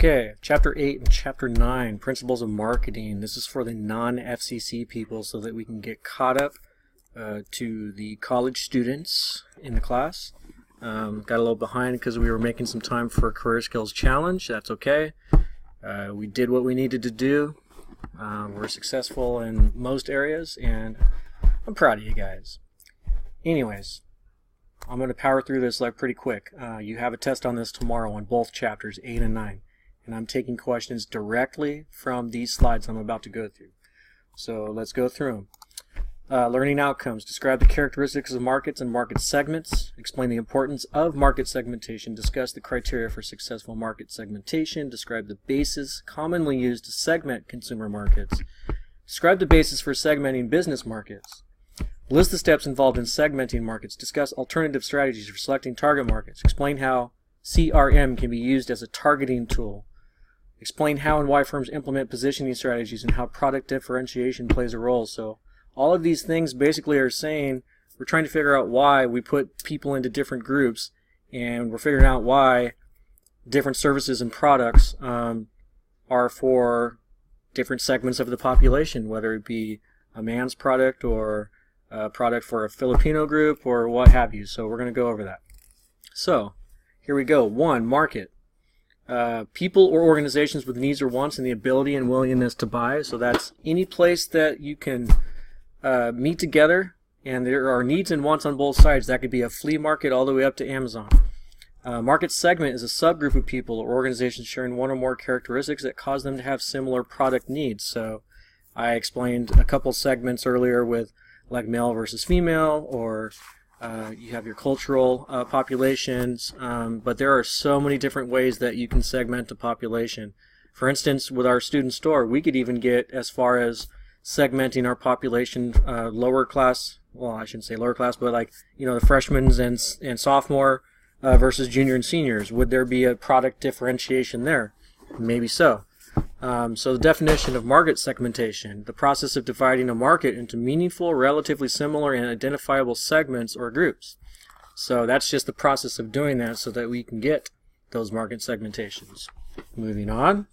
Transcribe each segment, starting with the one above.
Okay, Chapter 8 and Chapter 9, Principles of Marketing. This is for the non-FCC people so that we can get caught up to the college students in the class. Got a little behind because we were making some time for a Career Skills Challenge. That's okay. We did what we needed to do. We're successful in most areas, and I'm proud of you guys. Anyways, I'm going to power through this like pretty quick. You have a test on this tomorrow on both chapters, 8 and 9. And I'm taking questions directly from these slides I'm about to go through. So let's go through them. Learning outcomes. Describe the characteristics of markets and market segments. Explain the importance of market segmentation. Discuss the criteria for successful market segmentation. Describe the basis commonly used to segment consumer markets. Describe the basis for segmenting business markets. List the steps involved in segmenting markets. Discuss alternative strategies for selecting target markets. Explain how CRM can be used as a targeting tool. Explain how and why firms implement positioning strategies and how product differentiation plays a role. So all of these things basically are saying we're trying to figure out why we put people into different groups, and we're figuring out why different services and products are for different segments of the population, whether it be a man's product or a product for a Filipino group or what have you. So we're going to go over that. So here we go. 1. Market. People or organizations with needs or wants and the ability and willingness to buy. So that's any place that you can meet together and there are needs and wants on both sides. That could be a flea market all the way up to Amazon. Market segment is a subgroup of people or organizations sharing one or more characteristics that cause them to have similar product needs. So I explained a couple segments earlier with like male versus female, or you have your cultural populations, but there are so many different ways that you can segment a population. For instance, with our student store, we could even get as far as segmenting our population lower class, well, I shouldn't say lower class, but like, you know, the freshmen and sophomore versus junior and seniors. Would there be a product differentiation there? Maybe so. So the definition of market segmentation, the process of dividing a market into meaningful, relatively similar, and identifiable segments or groups. So that's just the process of doing that so that we can get those market segmentations. Moving on.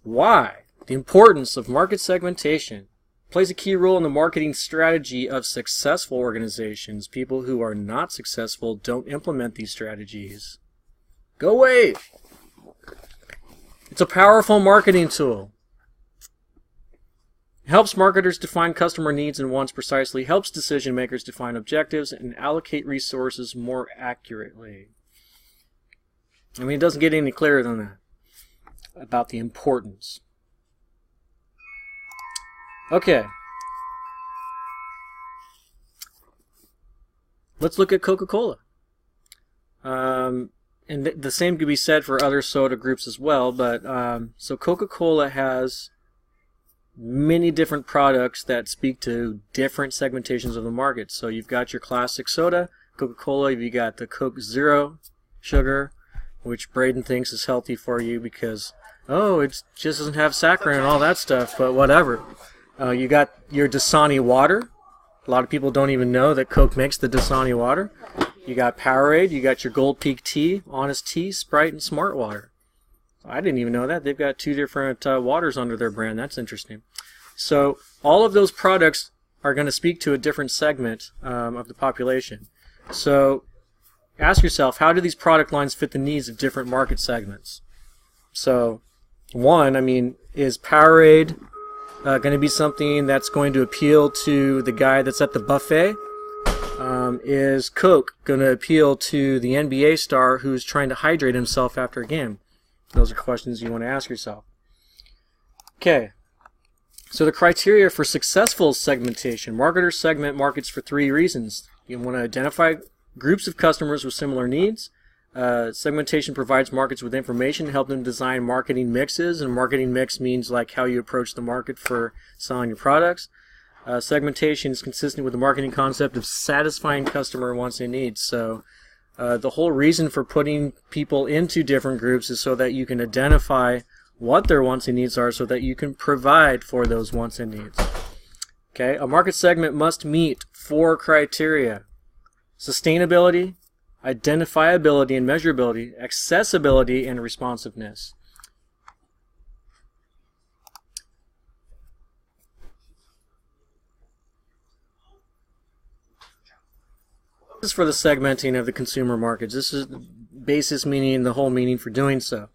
Why? The importance of market segmentation plays a key role in the marketing strategy of successful organizations. People who are not successful don't implement these strategies. Go away! It's a powerful marketing tool. It helps marketers define customer needs and wants precisely, helps decision makers define objectives and allocate resources more accurately. I mean, it doesn't get any clearer than that about the importance. Okay. Let's look at Coca-Cola. And the same could be said for other soda groups as well, but so Coca-Cola has many different products that speak to different segmentations of the market. So you've got your classic soda, Coca-Cola, you've got the Coke Zero Sugar, which Braden thinks is healthy for you because, oh, it just doesn't have saccharin and all that stuff, but whatever. You got your Dasani water. A lot of people don't even know that Coke makes the Dasani water. You got Powerade, you got your Gold Peak Tea, Honest Tea, Sprite, and Smart Water. I didn't even know that. They've got 2 different waters under their brand. That's interesting. So all of those products are going to speak to a different segment of the population. So ask yourself, how do these product lines fit the needs of different market segments? So one, I mean, is Powerade going to be something that's going to appeal to the guy that's at the buffet? Is Coke going to appeal to the NBA star who's trying to hydrate himself after a game? Those are questions you want to ask yourself. Okay, so the criteria for successful segmentation. Marketers segment markets for 3 reasons. You want to identify groups of customers with similar needs. Segmentation provides markets with information to help them design marketing mixes, and marketing mix means like how you approach the market for selling your products. Segmentation is consistent with the marketing concept of satisfying customer wants and needs. So the whole reason for putting people into different groups is so that you can identify what their wants and needs are so that you can provide for those wants and needs. Okay, a market segment must meet 4 criteria: sustainability, identifiability and measurability, accessibility and responsiveness. This is for the segmenting of the consumer markets. This is the basis, meaning the whole meaning for doing so.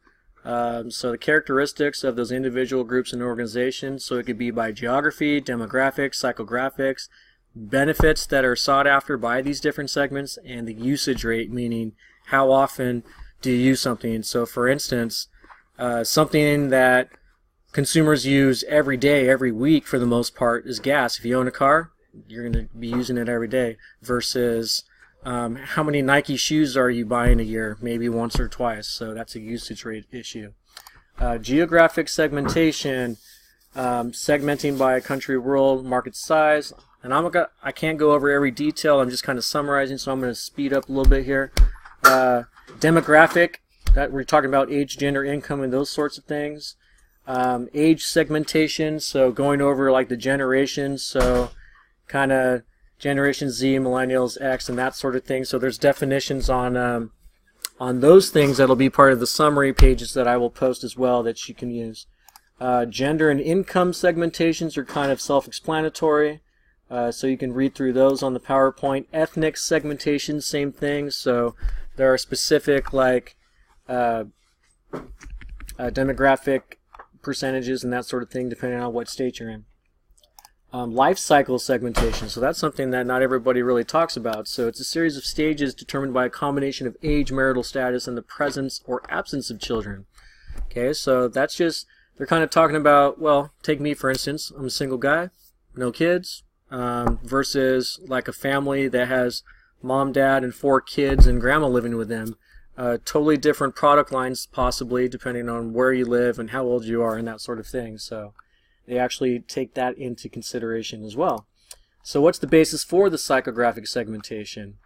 So the characteristics of those individual groups and organizations, so it could be by geography, demographics, psychographics, benefits that are sought after by these different segments, and the usage rate, meaning how often do you use something. So for instance, something that consumers use every day, every week for the most part is gas. If you own a car, you're going to be using it every day, versus how many Nike shoes are you buying a year? Maybe once or twice. So that's a usage rate issue. Geographic segmentation, segmenting by country, world, market size. And I can't go over every detail. I'm just kind of summarizing, so I'm going to speed up a little bit here. Demographic, that we're talking about age, gender, income, and those sorts of things. Age segmentation, so going over like the generations, so kind of Generation Z, Millennials, X, and that sort of thing. So there's definitions on those things that'll be part of the summary pages that I will post as well that you can use. Gender and income segmentations are kind of self-explanatory, so you can read through those on the PowerPoint. Ethnic segmentation, same thing. So there are specific like demographic percentages and that sort of thing depending on what state you're in. Life cycle segmentation, so that's something that not everybody really talks about. So it's a series of stages determined by a combination of age, marital status, and the presence or absence of children. Okay, so that's just, they're kind of talking about, well, take me for instance, I'm a single guy, no kids, versus like a family that has mom, dad, and 4 kids and grandma living with them. Totally different product lines possibly depending on where you live and how old you are and that sort of thing. So they actually take that into consideration as well. So what's the basis for the psychographic segmentation?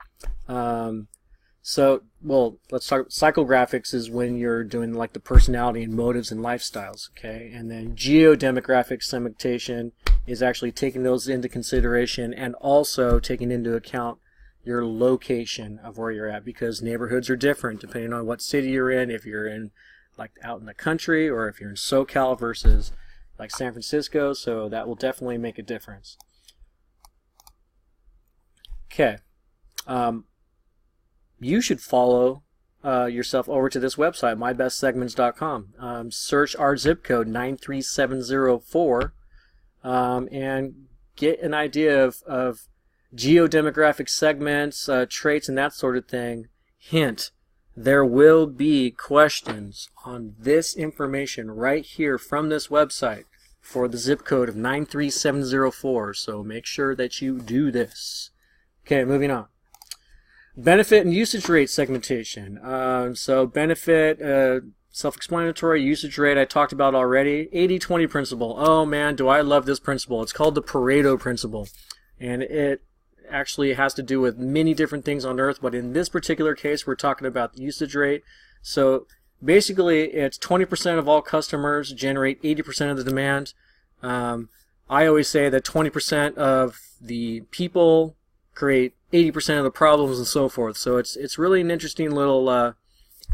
Well, let's talk. Psychographics is when you're doing like the personality and motives and lifestyles, okay? And then geodemographic segmentation is actually taking those into consideration and also taking into account your location of where you're at, because neighborhoods are different depending on what city you're in, if you're in like out in the country or if you're in SoCal versus like San Francisco, so that will definitely make a difference. Okay. You should follow yourself over to this website, mybestsegments.com. Search our zip code 93704 and get an idea of geodemographic segments, traits, and that sort of thing. Hint, there will be questions on this information right here from this website for the zip code of 93704, so make sure that you do this. Okay, moving on. Benefit and usage rate segmentation. So benefit, self-explanatory. Usage rate I talked about already. 80-20 principle. Oh man, do I love this principle. It's called the Pareto principle, and it actually has to do with many different things on Earth, but in this particular case we're talking about the usage rate. So basically it's 20% of all customers generate 80% of the demand. I always say that 20% of the people create 80% of the problems and so forth. So it's really an interesting little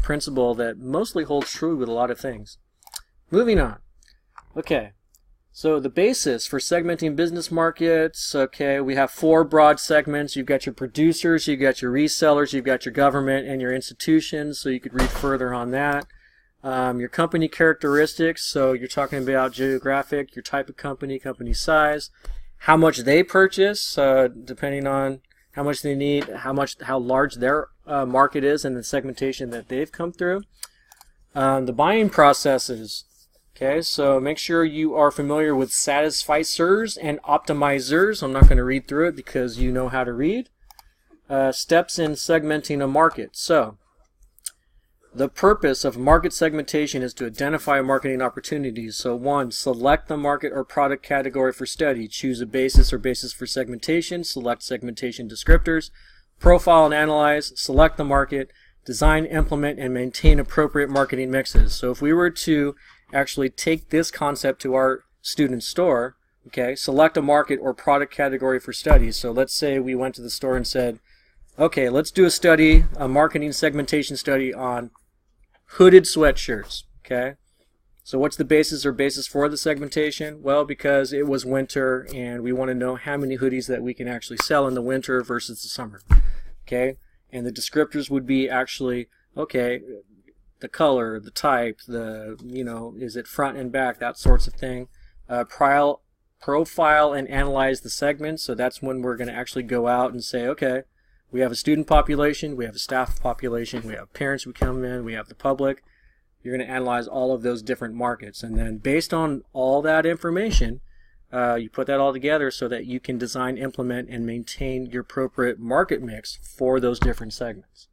principle that mostly holds true with a lot of things. Moving on. Okay. So the basis for segmenting business markets, okay, we have 4 broad segments. You've got your producers, you've got your resellers, you've got your government, and your institutions, so you could read further on that. Your company characteristics, so you're talking about geographic, your type of company, company size, how much they purchase, depending on how much they need, how large their market is, and the segmentation that they've come through. The buying processes. Okay, so make sure you are familiar with satisficers and optimizers. I'm not going to read through it because you know how to read. Steps in segmenting a market. So, the purpose of market segmentation is to identify marketing opportunities. So 1, select the market or product category for study. Choose a basis or basis for segmentation. Select segmentation descriptors. Profile and analyze. Select the market. Design, implement, and maintain appropriate marketing mixes. So if we were to actually take this concept to our student store, okay, select a market or product category for studies. So let's say we went to the store and said, Okay, let's do a study, a marketing segmentation study on hooded sweatshirts. Okay, so what's the basis for the segmentation? Well, because it was winter and we want to know how many hoodies that we can actually sell in the winter versus the summer. Okay, and the descriptors would be actually, okay, the color, the type, is it front and back, that sorts of thing. Profile and analyze the segments. So that's when we're going to actually go out and say, okay, we have a student population, we have a staff population, we have parents who come in, we have the public. You're going to analyze all of those different markets, and then based on all that information, you put that all together so that you can design, implement, and maintain your appropriate market mix for those different segments.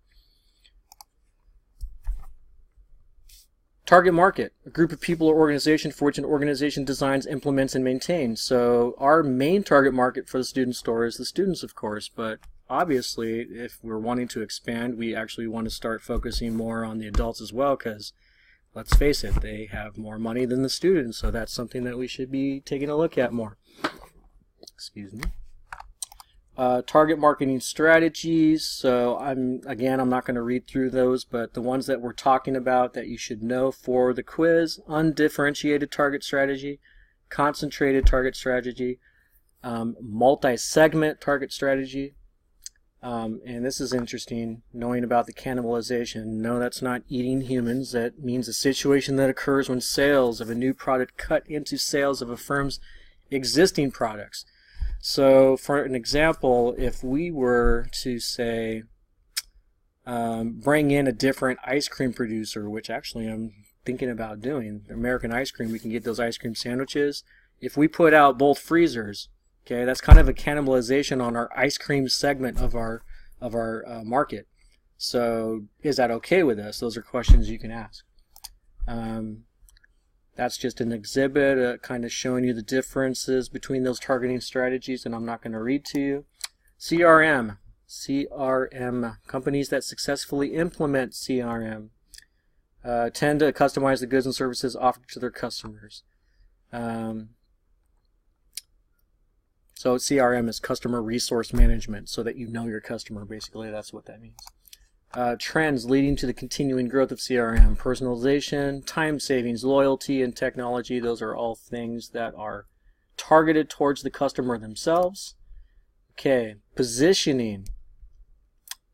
Target market, a group of people or organization for which an organization designs, implements, and maintains. So our main target market for the student store is the students, of course, but obviously if we're wanting to expand, we actually want to start focusing more on the adults as well, because let's face it, they have more money than the students, so that's something that we should be taking a look at more. Excuse me. Target marketing strategies. So I'm not going to read through those, but the ones that we're talking about that you should know for the quiz: undifferentiated target strategy, concentrated target strategy, multi-segment target strategy. And this is interesting, knowing about the cannibalization. No, that's not eating humans. That means a situation that occurs when sales of a new product cut into sales of a firm's existing products. So for an example, if we were to say bring in a different ice cream producer, which actually I'm thinking about doing, American Ice Cream, we can get those ice cream sandwiches. If we put out both freezers, okay, that's kind of a cannibalization on our ice cream segment of our market. So is that okay with us? Those are questions you can ask. That's just an exhibit kind of showing you the differences between those targeting strategies, and I'm not going to read to you. CRM. Companies that successfully implement CRM tend to customize the goods and services offered to their customers. So CRM is customer resource management, so that you know your customer. Basically, that's what that means. Trends leading to the continuing growth of CRM: personalization, time savings, loyalty, and technology. Those are all things that are targeted towards the customer themselves. Okay, positioning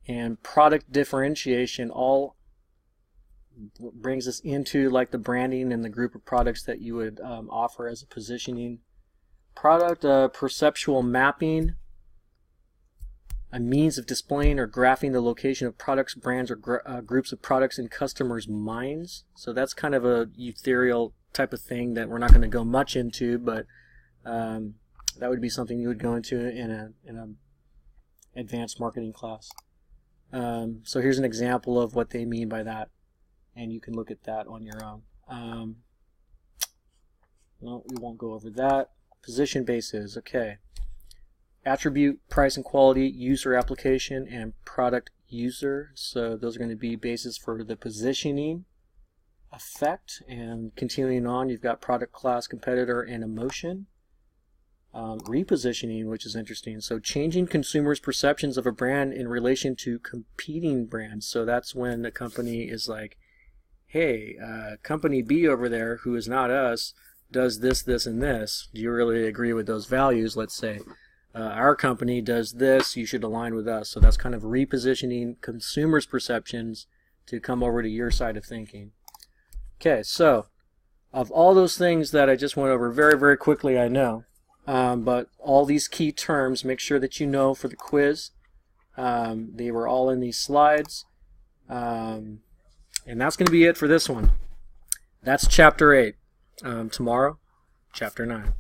and product differentiation all brings us into like the branding and the group of products that you would offer as a positioning. Product perceptual mapping, a means of displaying or graphing the location of products, brands, or groups of products in customers' minds. So that's kind of a ethereal type of thing that we're not going to go much into, but that would be something you would go into in an advanced marketing class. So here's an example of what they mean by that, and you can look at that on your own. No, we won't go over that. Position bases, okay. Attribute, price and quality, user application, and product user. So those are going to be bases for the positioning effect. And continuing on, you've got product, class, competitor, and emotion. Repositioning, which is interesting. So changing consumers' perceptions of a brand in relation to competing brands. So that's when the company is like, hey, company B over there, who is not us, does this, this, and this. Do you really agree with those values? Let's say our company does this, you should align with us. So that's kind of repositioning consumers' perceptions to come over to your side of thinking. Okay, so of all those things that I just went over very, very quickly, I know, but all these key terms, make sure that you know for the quiz. They were all in these slides. And that's going to be it for this one. That's Chapter 8. Tomorrow, Chapter 9.